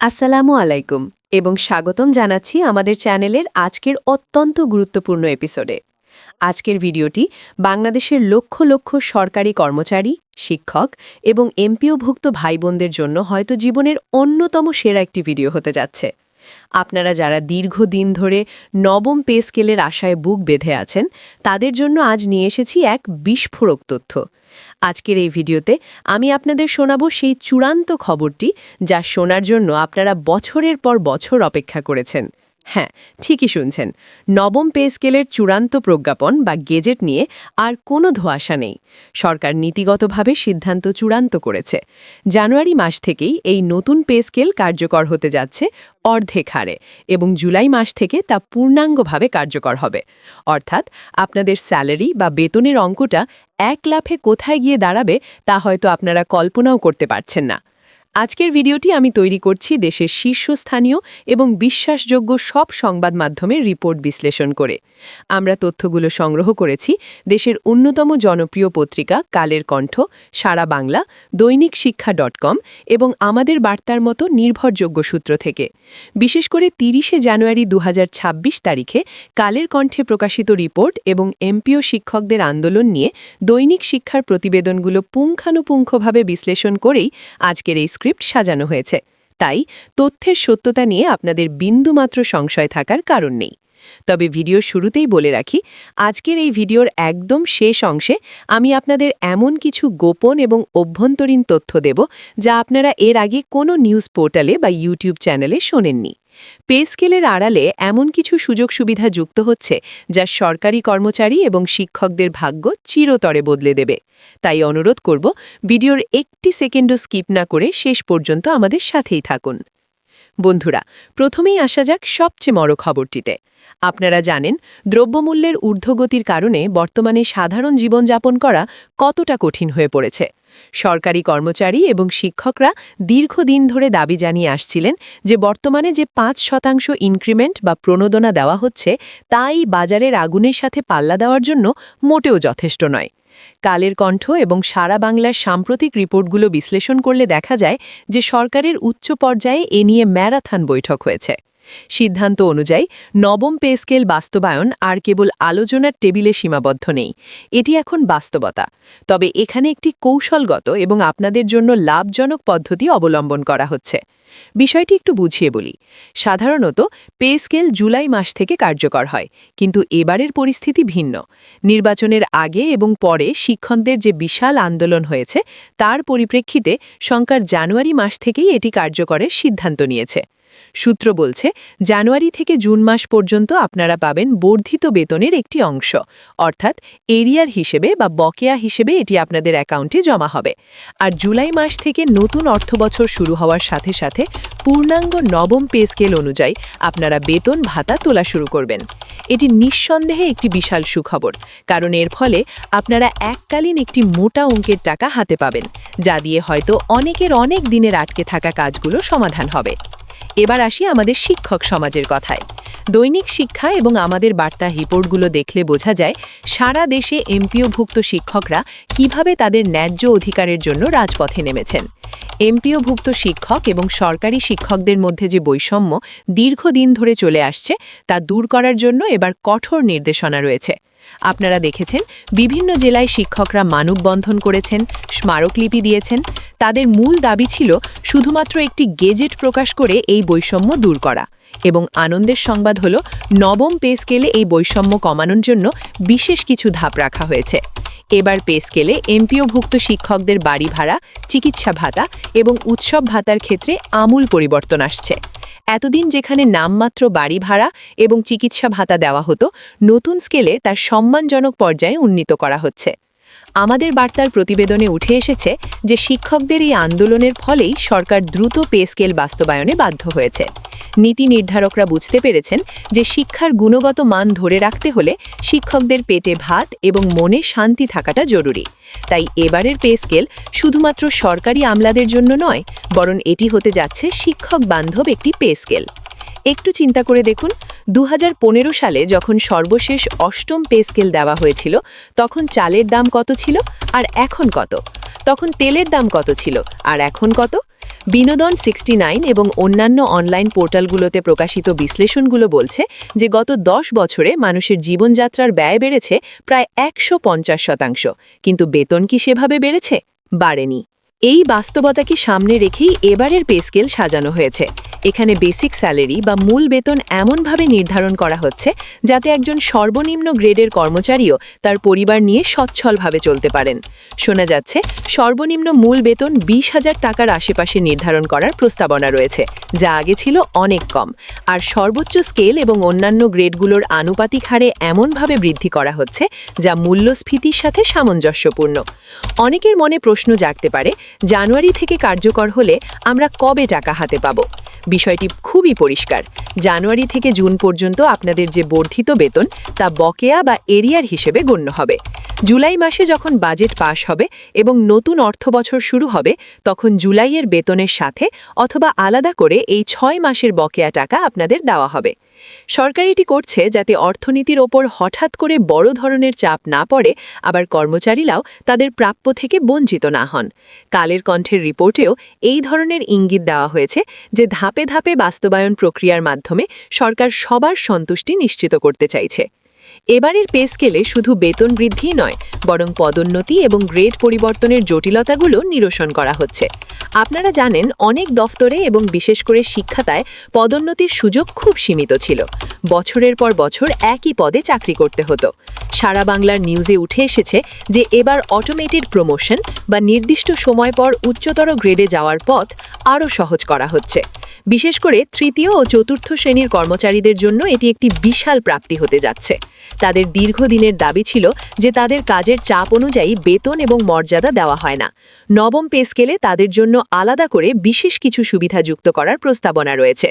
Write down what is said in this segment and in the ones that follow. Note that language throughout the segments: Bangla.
আসসালামু আলাইকুম এবং স্বাগতম জানাচ্ছি আমাদের চ্যানেলের আজকের অত্যন্ত গুরুত্বপূর্ণ এপিসোডে। আজকের ভিডিওটি বাংলাদেশের লক্ষ লক্ষ সরকারি কর্মচারী, শিক্ষক এবং এমপিওভুক্ত ভাই বোনদের জন্য হয়তো জীবনের অন্যতম সেরা একটি ভিডিও হতে যাচ্ছে। আপনারা যারা দীর্ঘদিন ধরে নবম পে স্কেলের আশায় বুক বেঁধে আছেন, তাদের জন্য আজ নিয়ে এসেছি এক বিস্ফোরক তথ্য। আজকের এই ভিডিওতে আমি আপনাদের শোনাবো সেই চূড়ান্ত খবরটি, যা শোনার জন্য আপনারা বছরের পর বছর অপেক্ষা করেছেন। হ্যাঁ, ঠিকই শুনছেন, নবম পে স্কেলের চূড়ান্ত প্রজ্ঞাপন বা গেজেট নিয়ে আর কোনো ধোঁয়াশা নেই। সরকার নীতিগতভাবে সিদ্ধান্ত চূড়ান্ত করেছে। জানুয়ারি মাস থেকেই এই নতুন পে স্কেল কার্যকর হতে যাচ্ছে অর্ধেক হারে, এবং জুলাই মাস থেকে তা পূর্ণাঙ্গভাবে কার্যকর হবে। অর্থাৎ আপনাদের স্যালারি বা বেতনের অঙ্কটা এক লাফে কোথায় গিয়ে দাঁড়াবে তা হয়তো আপনারা কল্পনাও করতে পারছেন না। আজকের ভিডিওটি আমি তৈরি করছি দেশের শীর্ষস্থানীয় এবং বিশ্বাসযোগ্য সব সংবাদ মাধ্যমের রিপোর্ট বিশ্লেষণ করে। আমরা তথ্যগুলো সংগ্রহ করেছি দেশের অন্যতম জনপ্রিয় পত্রিকা কালের কণ্ঠ, সারা বাংলা, দৈনিক শিক্ষা.com এবং আমাদের বার্তার মতো নির্ভরযোগ্য সূত্র থেকে। বিশেষ করে ৩০শে জানুয়ারি ২০২৬ তারিখে কালের কণ্ঠে প্রকাশিত রিপোর্ট এবং এমপিও শিক্ষকদের আন্দোলন নিয়ে দৈনিক শিক্ষার প্রতিবেদনগুলো পুঙ্খানুপুঙ্খভাবে বিশ্লেষণ করেই আজকের এই স্ক্রিপ্ট সাজানো হয়েছে। তাই তথ্যের সত্যতা নিয়ে আপনাদের বিন্দুমাত্র সংশয় থাকার কারণ নেই। তবে ভিডিওর শুরুতেই বলে রাখি, আজকের এই ভিডিওর একদম শেষ অংশে আমি আপনাদের এমন কিছু গোপন এবং অভ্যন্তরীণ তথ্য দেব, যা আপনারা এর আগে কোনো নিউজ পোর্টালে বা ইউটিউব চ্যানেলে শোনেননি। পে স্কেলের আড়ালে এমন কিছু সুযোগ সুবিধা যুক্ত হচ্ছে, যা সরকারি কর্মচারী এবং শিক্ষকদের ভাগ্য চিরতরে বদলে দেবে। তাই অনুরোধ করব, ভিডিওর একটি সেকেন্ডও স্কিপ না করে শেষ পর্যন্ত আমাদের সাথেই থাকুন। বন্ধুরা, প্রথমেই আসা যাক সবচেয়ে বড় খবরটিতে। আপনারা জানেন, দ্রব্যমূল্যের ঊর্ধ্বগতির কারণে বর্তমানে সাধারণ জীবনযাপন করা কতটা কঠিন হয়ে পড়েছে। সরকারি কর্মচারী এবং শিক্ষকরা দীর্ঘদিন ধরে দাবি জানিয়ে আসছিলেন যে বর্তমানে যে ৫% ইনক্রিমেন্ট বা প্রণোদনা দেওয়া হচ্ছে, তাই বাজারের আগুনের সাথে পাল্লা দেওয়ার জন্য মোটেও যথেষ্ট নয়। কালের কণ্ঠ এবং সারা বাংলার সাম্প্রতিক রিপোর্টগুলো বিশ্লেষণ করলে দেখা যায় যে সরকারের উচ্চ পর্যায়ে এ নিয়ে ম্যারাথন বৈঠক হয়েছে। সিদ্ধান্ত অনুযায়ী নবম পে স্কেল বাস্তবায়ন আর কেবল আলোচনার টেবিলে সীমাবদ্ধ নেই, এটি এখন বাস্তবতা। তবে এখানে একটি কৌশলগত এবং আপনাদের জন্য লাভজনক পদ্ধতি অবলম্বন করা হচ্ছে। বিষয়টি একটু বুঝিয়ে বলি। সাধারণত পে স্কেল জুলাই মাস থেকে কার্যকর হয়, কিন্তু এবারের পরিস্থিতি ভিন্ন। নির্বাচনের আগে এবং পরে শিক্ষকদের যে বিশাল আন্দোলন হয়েছে, তার পরিপ্রেক্ষিতে সরকার জানুয়ারি মাস থেকেই এটি কার্যকরের সিদ্ধান্ত নিয়েছে। সূত্র বলছে, জানুয়ারি থেকে জুন মাস পর্যন্ত আপনারা পাবেন বর্ধিত বেতনের একটি অংশ, অর্থাৎ এরিয়ার হিসেবে বা বকেয়া হিসেবে এটি আপনাদের অ্যাকাউন্টে জমা হবে। আর জুলাই মাস থেকে নতুন অর্থবছর শুরু হওয়ার সাথে সাথে পূর্ণাঙ্গ নবম পে স্কেল অনুযায়ী আপনারা বেতন ভাতা তোলা শুরু করবেন। এটি নিঃসন্দেহে একটি বিশাল সুখবর, কারণ এর ফলে আপনারা এককালীন একটি মোটা অঙ্কের টাকা হাতে পাবেন, যা দিয়ে হয়তো অনেকের অনেক দিনের আটকে থাকা কাজগুলো সমাধান হবে। এবার আসি আমাদের শিক্ষক সমাজের কথায়। দৈনিক শিক্ষা এবং আমাদের বার্তা রিপোর্টগুলো দেখলে বোঝা যায় সারা দেশে এমপিওভুক্ত শিক্ষকরা কিভাবে তাদের ন্যায্য অধিকারের জন্য রাজপথে নেমেছেন। এমপিওভুক্ত শিক্ষক এবং সরকারি শিক্ষকদের মধ্যে যে বৈষম্য দীর্ঘদিন ধরে চলে আসছে, তা দূর করার জন্য এবার কঠোর নির্দেশনা রয়েছে। আপনারা দেখেছেন, বিভিন্ন জেলায় শিক্ষকরা মানববন্ধন করেছেন, স্মারকলিপি দিয়েছেন। তাদের মূল দাবি ছিল শুধুমাত্র একটি গেজেট প্রকাশ করে এই বৈষম্য দূর করা। এবং আনন্দের সংবাদ হলো, নবম পে স্কেলে এই বৈষম্য কমানোর জন্য বিশেষ কিছু ধাপ রাখা হয়েছে। এবার পে স্কেলে এমপিওভুক্ত শিক্ষকদের বাড়ি ভাড়া, চিকিৎসা ভাতা এবং উৎসব ভাতার ক্ষেত্রে আমূল পরিবর্তন আসছে। এতদিন যেখানে নামমাত্র বাড়ি ভাড়া এবং চিকিৎসা ভাতা দেওয়া হতো, নতুন স্কেলে তার সম্মানজনক পর্যায়ে উন্নীত করা হচ্ছে। আমাদের বার্তার প্রতিবেদনে উঠে এসেছে যে শিক্ষকদের এই আন্দোলনের ফলেই সরকার দ্রুত পে স্কেল বাস্তবায়নে বাধ্য হয়েছে। নীতি নির্ধারকরা বুঝতে পেরেছেন যে শিক্ষার গুণগত মান ধরে রাখতে হলে শিক্ষকদের পেটে ভাত এবং মনে শান্তি থাকাটা জরুরি। তাই এবারের পে স্কেল শুধুমাত্র সরকারি আমলাদের জন্য নয়, বরং এটি হতে যাচ্ছে শিক্ষক বান্ধব একটি পে স্কেল। একটু চিন্তা করে দেখুন, ২০১৫ সালে যখন সর্বশেষ অষ্টম পে স্কেল দেওয়া হয়েছিল, তখন চালের দাম কত ছিল আর এখন কত? তখন তেলের দাম কত ছিল আর এখন কত? বিনোদন 69 এবং অন্যান্য অনলাইন পোর্টালগুলোতে প্রকাশিত বিশ্লেষণগুলো বলছে যে গত 10 বছরে মানুষের জীবনযাত্রার ব্যয় বেড়েছে প্রায় 150%, কিন্তু বেতন কি সেভাবে বেড়েছে? বাড়েনি। এই বাস্তবতাকে সামনে রেখেই এবারের পে স্কেল সাজানো হয়েছে। এখানে বেসিক স্যালারি বা মূল বেতন এমনভাবে নির্ধারণ করা হচ্ছে যাতে একজন সর্বনিম্ন গ্রেডের কর্মচারীও তার পরিবার নিয়ে সচ্ছলভাবে চলতে পারেন। শোনা যাচ্ছে সর্বনিম্ন মূল বেতন 20,000 টাকার আশেপাশে নির্ধারণ করার প্রস্তাবনা রয়েছে, যা আগে ছিল অনেক কম। আর সর্বোচ্চ স্কেল এবং অন্যান্য গ্রেডগুলোর আনুপাতিক হারে এমনভাবে বৃদ্ধি করা হচ্ছে যা মূল্যস্ফীতির সাথে সামঞ্জস্যপূর্ণ। অনেকের মনে প্রশ্ন জাগতে পারে, জানুয়ারি থেকে কার্যকর হলে আমরা কবে টাকা হাতে পাব? বিষয়টি খুবই পরিষ্কার। জানুয়ারি থেকে জুন পর্যন্ত আপনাদের যে বর্ধিত বেতন তা বকেয়া বা এরিয়ার হিসেবে গণ্য হবে। জুলাই মাসে যখন বাজেট পাস হবে এবং নতুন অর্থবছর শুরু হবে, তখন জুলাইয়ের বেতনের সাথে অথবা আলাদা করে এই 6 মাসের বকেয়া টাকা আপনাদের দেওয়া হবে। সরকার এটি করছে যাতে অর্থনীতির ওপর হঠাৎ করে বড় ধরনের চাপ না পড়ে, আবার কর্মচারীরাও তাদের প্রাপ্য থেকে বঞ্চিত না হন। কালের কণ্ঠের রিপোর্টেও এই ধরনের ইঙ্গিত দেওয়া হয়েছে যে ধাপে ধাপে বাস্তবায়ন প্রক্রিয়ার মাধ্যমে সরকার সবার সন্তুষ্টি নিশ্চিত করতে চাইছে। এবারের পে স্কেলে শুধু বেতন বৃদ্ধি নয়, বরং পদোন্নতি এবং গ্রেড পরিবর্তনের জটিলতাগুলো নিরসন করা হচ্ছে। আপনারা জানেন, অনেক দফতরে এবং বিশেষ করে শিক্ষাতায় পদোন্নতির সুযোগ খুব সীমিত ছিল। বছরের পর বছর একই পদে চাকরি করতে হতো। সারা বাংলার নিউজে উঠে এসেছে যে এবার অটোমেটেড প্রমোশন বা নির্দিষ্ট সময় পর উচ্চতর গ্রেডে যাওয়ার পথ আরও সহজ করা হচ্ছে। বিশেষ করে তৃতীয় ও চতুর্থ শ্রেণীর কর্মচারীদের জন্য এটি একটি বিশাল প্রাপ্তি হতে যাচ্ছে। তাদের দীর্ঘদিনের দাবি ছিল যে তাদের কাজের চাপ অনুযায়ী বেতন এবং মর্যাদা দেওয়া হয় না। নবম পে স্কেলে তাদের জন্য আলাদা করে বিশেষ কিছু সুবিধা যুক্ত করার প্রস্তাবনা রয়েছে।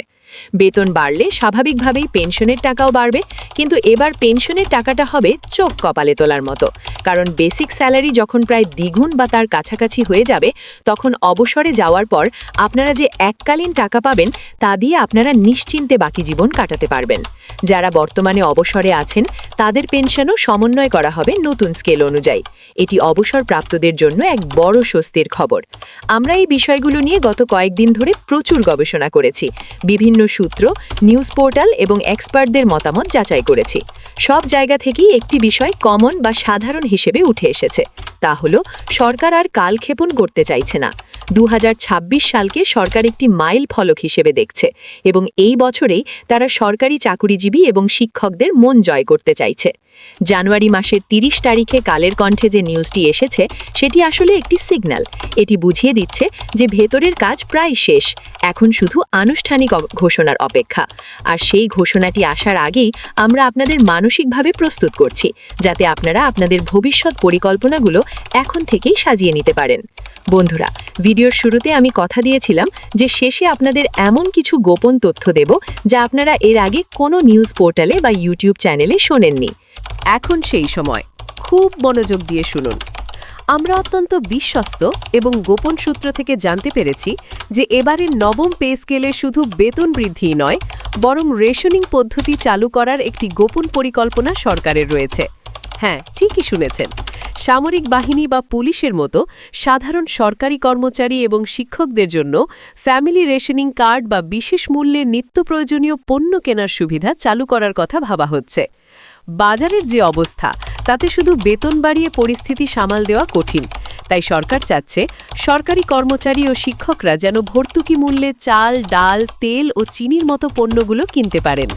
বেতন বাড়লে স্বাভাবিকভাবেই পেনশনের টাকাও বাড়বে, কিন্তু এবার পেনশনের টাকাটা হবে চোখ কপালে তোলার মতো। কারণ বেসিক স্যালারি যখন প্রায় দ্বিগুণ বা তার কাছাকাছি হয়ে যাবে, তখন অবসরে যাওয়ার পর আপনারা যে এককালীন টাকা পাবেন তা দিয়ে আপনারা নিশ্চিন্তে বাকি জীবন কাটাতে পারবেন। যারা বর্তমানে অবসরে আছেন তাদের পেনশনও সমন্বয় করা হবে নতুন স্কেল অনুযায়ী। এটি অবসরপ্রাপ্তদের জন্য এক বড় স্বস্তির খবর। আমরা এই বিষয়গুলো নিয়ে গত কয়েকদিন ধরে প্রচুর গবেষণা করেছি, বিভিন্ন সূত্র, নিউজ পোর্টাল এবং এক্সপার্টদের মতামত যাচাই করেছি। সব জায়গা থেকেই একটি বিষয় কমন বা সাধারণ হিসেবে উঠে এসেছে, তা হলো সরকার আর কালক্ষেপণ করতে চাইছে না। 2026 সালকে সরকার একটি মাইল ফলক হিসেবে দেখছে এবং এই বছরেই তারা সরকারি চাকুরিজীবী এবং শিক্ষকদের মন জয় করতে চাইছে। জানুয়ারি মাসের 30 তারিখে কালের কণ্ঠে যে নিউজটি এসেছে সেটি আসলে একটি সিগন্যাল। এটি বুঝিয়ে দিচ্ছে যে ভেতরের কাজ প্রায় শেষ, এখন শুধু আনুষ্ঠানিক ঘোষণার অপেক্ষা। আর সেই ঘোষণাটি আসার আগেই আমরা আপনাদের মানসিকভাবে প্রস্তুত করছি, যাতে আপনারা আপনাদের ভবিষ্যৎ পরিকল্পনাগুলো এখন থেকেই সাজিয়ে নিতে পারেন। বন্ধুরা, ভিডিওর শুরুতে আমি কথা দিয়েছিলাম যে শেষে আপনাদের এমন কিছু গোপন তথ্য দেব যা আপনারা এর আগে কোনো নিউজ পোর্টালে বা ইউটিউব চ্যানেলে শোনেননি। এখন সেই সময়, খুব মনোযোগ দিয়ে শুনুন। আমরা অত্যন্ত বিশ্বস্ত এবং গোপন সূত্র থেকে জানতে পেরেছি যে এবারের নবম পে স্কেলে শুধু বেতন বৃদ্ধি নয়, বরং রেশনিং পদ্ধতি চালু করার একটি গোপন পরিকল্পনা সরকারের রয়েছে। হ্যাঁ, ঠিকই শুনেছেন। সামরিক বাহিনী বা পুলিশের মতো সাধারণ সরকারি কর্মচারী এবং শিক্ষকদের জন্য ফ্যামিলি রেশনিং কার্ড বা বিশেষ মূল্যের নিত্য প্রয়োজনীয় পণ্য কেনার সুবিধা চালু করার কথা ভাবা হচ্ছে। বাজারের যে অবস্থা, তাতে শুধু বেতন বাড়িয়ে পরিস্থিতি সামাল দেওয়া কঠিন। তাই সরকার চাচ্ছে সরকারি কর্মচারী ও শিক্ষকরা যেন ভর্তুকি মূল্যে চাল, ডাল, তেল ও চিনির মতো পণ্যগুলো কিনতে পারেন।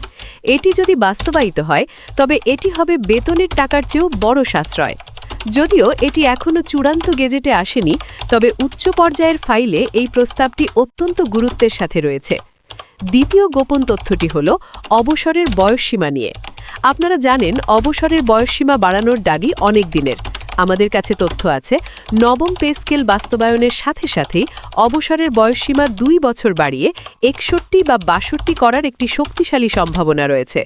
এটি যদি বাস্তবায়িত হয়, তবে এটি হবে বেতনের টাকার চেয়েও বড় সাশ্রয়। যদিও এটি এখনও চূড়ান্ত গেজেটে আসেনি, তবে উচ্চ পর্যায়ের ফাইলে এই প্রস্তাবটি অত্যন্ত গুরুত্বের সাথে রয়েছে। দ্বিতীয় গোপন তথ্যটি হল অবসরের বয়সসীমা নিয়ে। আপনারা জানেন, অবসরের বয়সসীমা বাড়ানোর দাবি অনেক দিনের। আমাদের কাছে তথ্য আছে, নবম পে স্কেল বাস্তবায়নের সাথে সাথেই অবসরের বয়সসীমা 2 বছর বাড়িয়ে 61 বা 62 করার একটি শক্তিশালী সম্ভাবনা রয়েছে।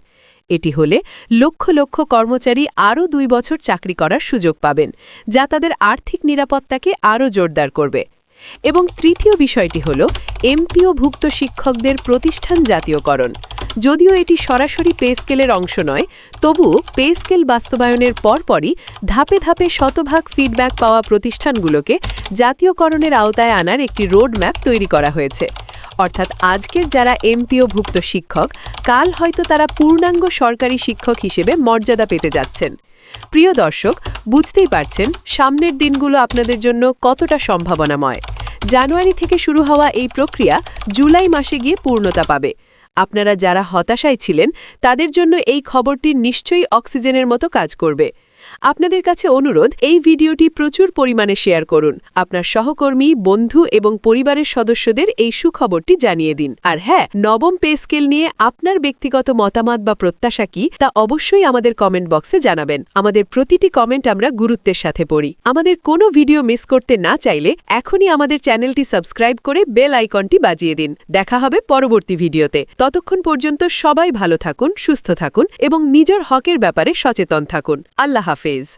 এটি হলে লক্ষ লক্ষ কর্মচারী আরও 2 বছর চাকরি করার সুযোগ পাবেন, যা তাদের আর্থিক নিরাপত্তাকে আরও জোরদার করবে। এবং তৃতীয় বিষয়টি হল এমপিওভুক্ত শিক্ষকদের প্রতিষ্ঠান জাতীয়করণ। যদিও এটি সরাসরি পে স্কেলের অংশ নয়, তবুও পে স্কেল বাস্তবায়নের পরপরই ধাপে ধাপে শতভাগ ফিডব্যাক পাওয়া প্রতিষ্ঠানগুলোকে জাতীয়করণের আওতায় আনার একটি রোডম্যাপ তৈরি করা হয়েছে। অর্থাৎ আজকের যারা এমপিওভুক্ত শিক্ষক, কাল হয়তো তারা পূর্ণাঙ্গ সরকারি শিক্ষক হিসেবে মর্যাদা পেতে যাচ্ছেন। প্রিয় দর্শক, বুঝতেই পারছেন সামনের দিনগুলো আপনাদের জন্য কতটা সম্ভাবনাময়। জানুয়ারি থেকে শুরু হওয়া এই প্রক্রিয়া জুলাই মাসে গিয়ে পূর্ণতা পাবে। আপনারা যারা হতাশায় ছিলেন, তাদের জন্য এই খবরটি নিশ্চয়ই অক্সিজেনের মতো কাজ করবে। আপনাদের কাছে অনুরোধ, এই ভিডিওটি প্রচুর পরিমাণে শেয়ার করুন। আপনার সহকর্মী, বন্ধু এবং পরিবারের সদস্যদের এই সুখবরটি জানিয়ে দিন। আর হ্যাঁ, নবম পে স্কেল নিয়ে আপনার ব্যক্তিগত মতামত বা প্রত্যাশা কি, তা অবশ্যই আমাদের কমেন্ট বক্সে জানাবেন। আমাদের প্রতিটি কমেন্ট আমরা গুরুত্বের সাথে পড়ি। আমাদের কোনো ভিডিও মিস করতে না চাইলে এখনই আমাদের চ্যানেলটি সাবস্ক্রাইব করে বেল আইকনটি বাজিয়ে দিন। দেখা হবে পরবর্তী ভিডিওতে। ততক্ষণ পর্যন্ত সবাই ভালো থাকুন, সুস্থ থাকুন এবং নিজের হকের ব্যাপারে সচেতন থাকুন। আল্লাহ হাফেজ।